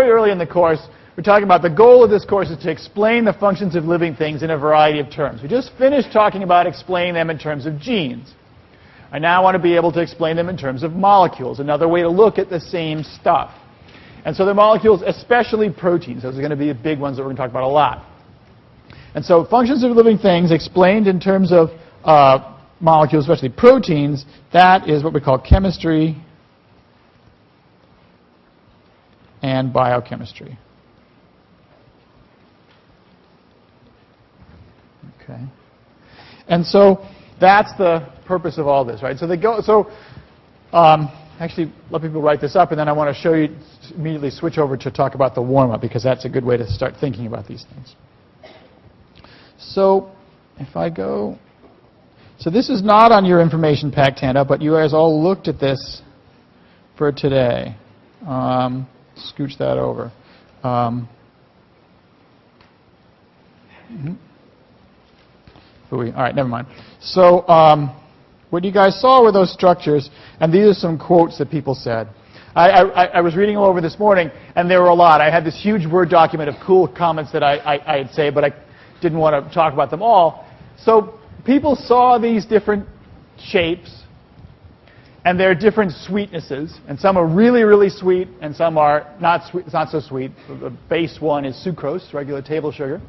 Very early in the course, we're talking about the goal of this course is to explain the functions of living things in a variety of terms. We just finished talking about explaining them in terms of genes. I now want to be able to explain them in terms of molecules, another way to look at the same stuff. And so the molecules, especially proteins, those are going to be the big ones that we're going to talk about a lot. And so functions of living things explained in terms of molecules, especially proteins, that is what we call chemistry and biochemistry. Okay. And so that's the purpose of all this, right? So actually, let people write this up, and then I want to show you, immediately switch over to talk about the warm-up, because that's a good way to start thinking about these things. So if I go, so this is not on your information packed handout, but you guys all looked at this for today. Scooch that over. All right, never mind. So what you guys saw were those structures, and these are some quotes that people said. I was reading them over this morning, and there were a lot. I had this huge Word document of cool comments that I'd say, but I didn't want to talk about them all. So people saw these different shapes, and there are different sweetnesses, and some are really, really sweet, and some are not sweet, not so sweet. The base one is sucrose, regular table sugar.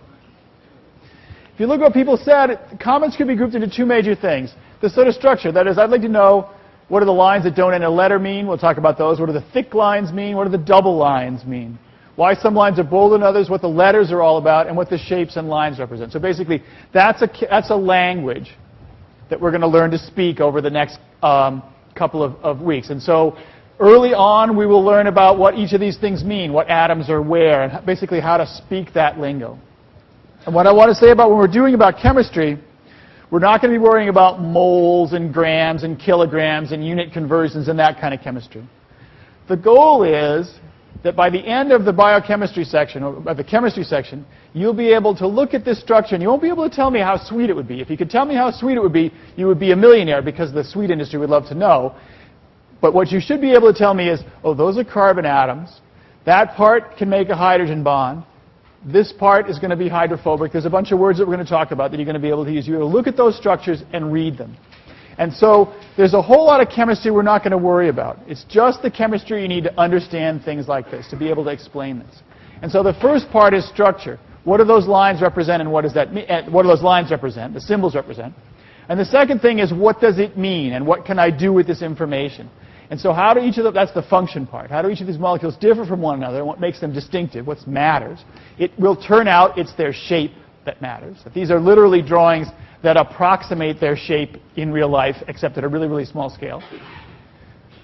If you look at what people said, comments could be grouped into two major things. The sort of structure, that is, I'd like to know what do the lines that don't end in a letter mean. We'll talk about those. What do the thick lines mean? What do the double lines mean? Why some lines are bolder than others, what the letters are all about, and what the shapes and lines represent. So basically, that's a language that we're going to learn to speak over the next couple of weeks. And so early on, we will learn about what each of these things mean, what atoms are where, and basically how to speak that lingo. And what I want to say about when we're doing about chemistry, we're not going to be worrying about moles and grams and kilograms and unit conversions and that kind of chemistry. The goal is that by the end of the biochemistry section, or of the chemistry section, you'll be able to look at this structure, and you won't be able to tell me how sweet it would be. If you could tell me how sweet it would be, you would be a millionaire, because the sweet industry would love to know. But what you should be able to tell me is, oh, those are carbon atoms. That part can make a hydrogen bond. This part is going to be hydrophobic. There's a bunch of words that we're going to talk about that you're going to be able to use. You're going to look at those structures and read them. And so there's a whole lot of chemistry we're not going to worry about. It's just the chemistry you need to understand things like this, to be able to explain this. And so the first part is structure. What do those lines represent, and what does that mean? What do those lines represent, the symbols represent? And the second thing is, what does it mean, and what can I do with this information? And so how do each of them, that's the function part, how do each of these molecules differ from one another, and what makes them distinctive, what matters? It will turn out it's their shape that matters. That these are literally drawings that approximate their shape in real life, except at a really, really small scale.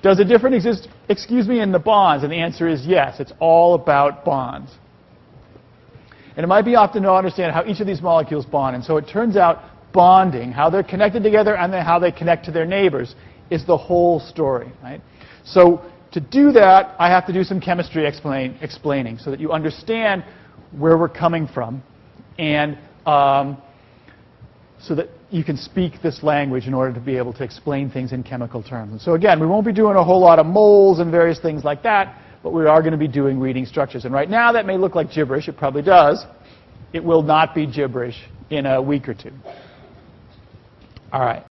Does a difference exist, in the bonds? And the answer is yes. It's all about bonds. And it might be often to understand how each of these molecules bond. And so it turns out bonding, how they're connected together and then how they connect to their neighbors, is the whole story, right? So to do that, I have to do some chemistry explaining so that you understand where we're coming from, and so that you can speak this language in order to be able to explain things in chemical terms. And so again, we won't be doing a whole lot of moles and various things like that, but we are going to be doing reading structures. And right now that may look like gibberish. It probably does. It will not be gibberish in a week or two. All right.